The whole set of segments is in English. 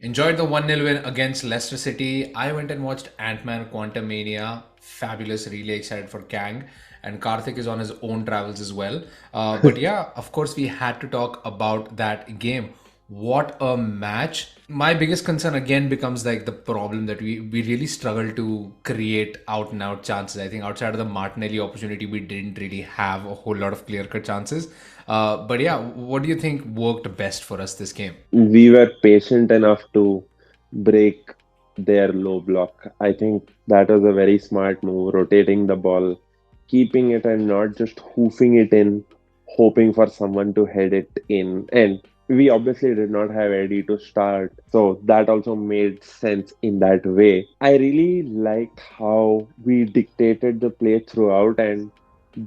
Enjoyed the 1-0 win against Leicester City. I went and watched Ant-Man Quantumania. Fabulous, really excited for Kang. And Karthik is on his own travels as well. But yeah, of course, we had to talk about that game. What a match. My biggest concern again becomes like the problem that we really struggle to create out and out chances. I think outside of the Martinelli opportunity, we didn't really have a whole lot of clear cut chances. But yeah, what do you think worked best for us this game? We were patient enough to break their low block. I think that was a very smart move, rotating the ball, keeping it and not just hoofing it in, hoping for someone to head it in. And we obviously did not have Eddie to start, so that also made sense in that way. I really liked how we dictated the play throughout and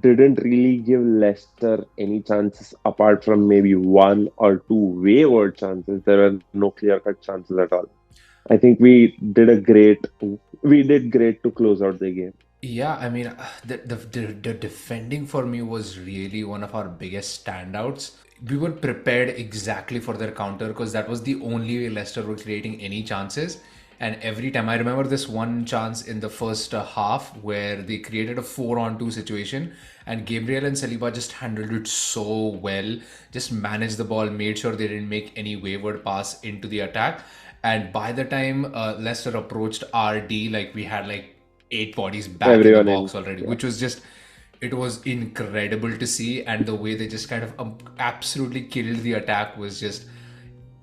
didn't really give Leicester any chances apart from maybe one or two wayward chances. There were no clear-cut chances at all. I think we did great to close out the game. Yeah, I mean, the defending for me was really one of our biggest standouts. We were prepared exactly for their counter because that was the only way Leicester were creating any chances. And every time, I remember this one chance in the first half where they created a 4-on-2 situation, and Gabriel and Saliba just handled it so well, just managed the ball, made sure they didn't make any wayward pass into the attack. And by the time Leicester approached RD, like we had like eight bodies back in the Everyone in, box already, yeah. which was just, it was incredible to see. And the way they just kind of absolutely killed the attack was just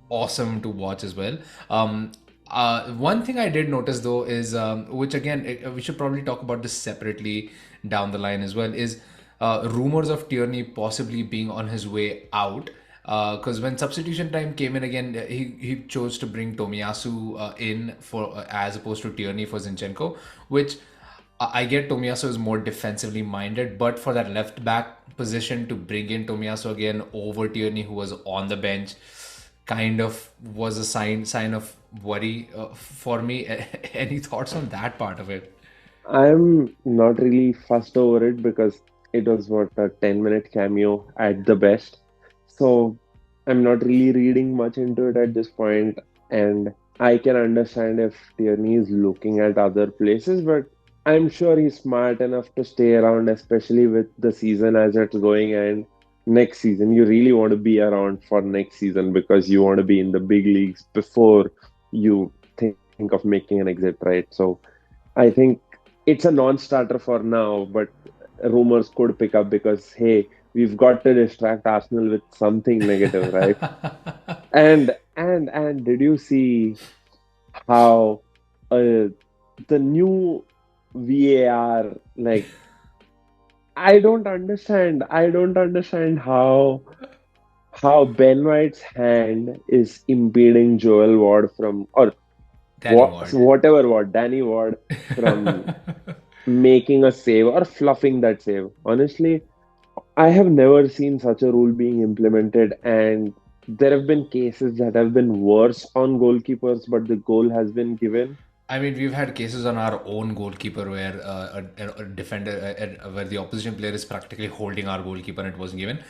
awesome to watch as well. One thing I did notice though is, which again, we should probably talk about this separately down the line as well, is rumors of Tierney possibly being on his way out. Because when substitution time came in again, he chose to bring Tomiyasu in for as opposed to Tierney for Zinchenko, which I get Tomiyasu is more defensively minded, but for that left back position to bring in Tomiyasu again over Tierney, who was on the bench, kind of was a sign of worry for me. Any thoughts on that part of it? I'm not really fussed over it because it was what a 10-minute cameo at the best. So I'm not really reading much into it at this point, and I can understand if Tierney is looking at other places, but I'm sure he's smart enough to stay around, especially with the season as it's going. And next season, you really want to be around for next season because you want to be in the big leagues before you think of making an exit, right? So I think it's a non-starter for now, but rumors could pick up because hey, we've got to distract Arsenal with something negative, right? And did you see how uh, the new VAR, like, I don't understand how Ben White's hand is impeding Joel Ward from, or Danny Ward. whatever Ward, Danny Ward from making a save or fluffing that save. Honestly, I have never seen such a rule being implemented, and there have been cases that have been worse on goalkeepers, but the goal has been given. I mean, we've had cases on our own goalkeeper where a defender, where the opposition player is practically holding our goalkeeper and it wasn't given.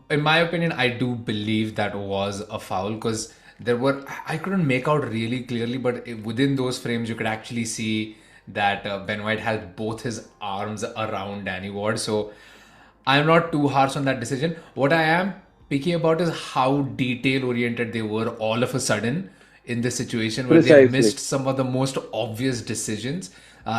In my opinion, I do believe that was a foul because there were, I couldn't make out really clearly, but within those frames, you could actually see that Ben White had both his arms around Danny Ward. So I'm not too harsh on that decision. What I am picky about is how detail oriented they were all of a sudden in this situation where they've Precisely. missed some of the most obvious decisions.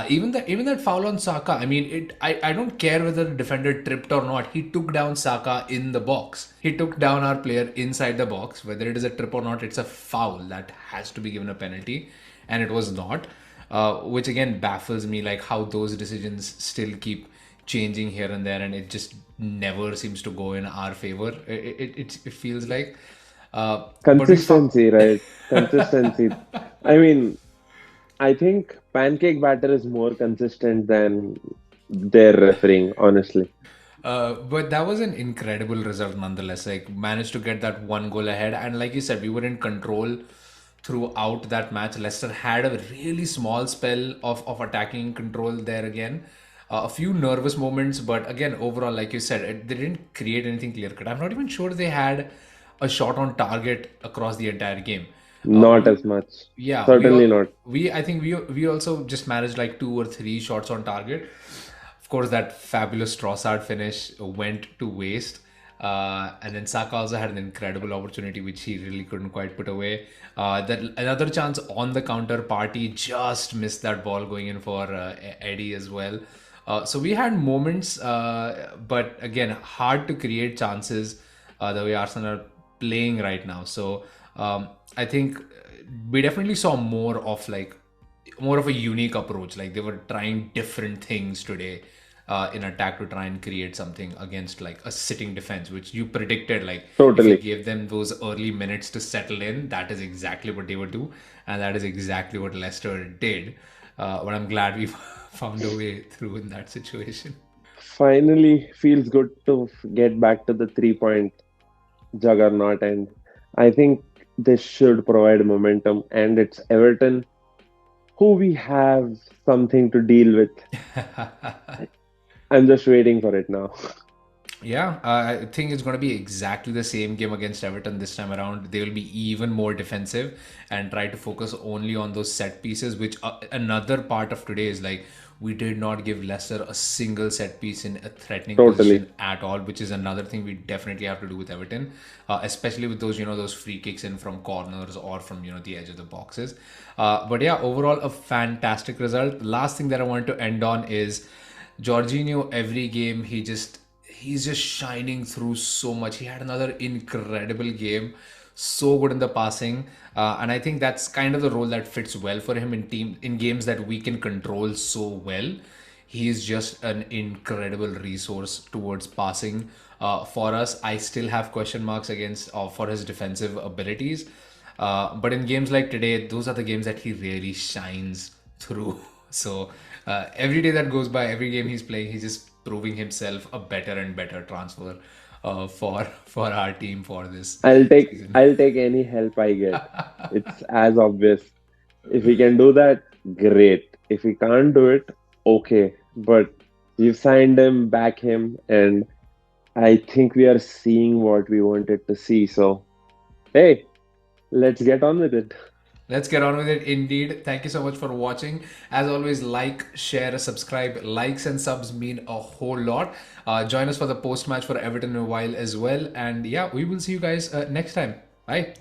Even that foul on Saka. I mean, I don't care whether the defender tripped or not. He took down Saka in the box. He took down our player inside the box. Whether it is a trip or not, it's a foul that has to be given a penalty, and it was not. Which again baffles me, like how those decisions still keep changing here and there, and it just never seems to go in our favor. It feels like. But we found. Consistency, right? Consistency. I mean, I think pancake batter is more consistent than their refereeing, honestly. But that was an incredible result nonetheless. Like managed to get that one goal ahead, and like you said, we were in control throughout that match. Leicester had a really small spell of attacking control there again. A few nervous moments, but again, overall, like you said, they didn't create anything clear cut. I'm not even sure they had a shot on target across the entire game. Not We as much. yeah Certainly not. we I think we also just managed like two or three shots on target. Of course, that fabulous Trossard finish went to waste. And then Saka also had an incredible opportunity which he really couldn't quite put away. That another chance on the counter, party just missed that ball going in for Eddie as well. So we had moments, but again, hard to create chances the way Arsenal are playing right now. So I think we definitely saw more of a unique approach. Like they were trying different things today in attack to try and create something against like a sitting defense, which you predicted. Like if you Totally. gave them those early minutes to settle in, that is exactly what they would do, and that is exactly what Leicester did. But I'm glad we found a way through in that situation. Finally, feels good to get back to the 3 point juggernaut, and I think this should provide momentum. And it's Everton who we have something to deal with. I'm just waiting for it now. Yeah, I think it's going to be exactly the same game against Everton this time around. They will be even more defensive and try to focus only on those set pieces, which another part of today is like we did not give Leicester a single set piece in a threatening Totally. position at all, which is another thing we definitely have to do with Everton, especially with those, those free kicks in from corners or from, the edge of the boxes. But yeah, overall, a fantastic result. Last thing that I wanted to end on is Jorginho, every game, he's just shining through so much. He had another incredible game, so good in the passing, and I think that's kind of the role that fits well for him in games that we can control so well. He is just an incredible resource towards passing for us. I still have question marks against for his defensive abilities, but in games like today, those are the games that he really shines through. So every day that goes by, every game he's playing, he's just proving himself a better and better transfer for our team for this season. I'll take any help I get. It's as obvious. If we can do that, great. If we can't do it, okay. But we've signed him, back him, and I think we are seeing what we wanted to see. So, hey, let's get on with it. Let's get on with it indeed. Thank you so much for watching. As always, like, share, subscribe. Likes and subs mean a whole lot. Join us for the post match for Everton in a while as well. And yeah, we will see you guys next time. Bye.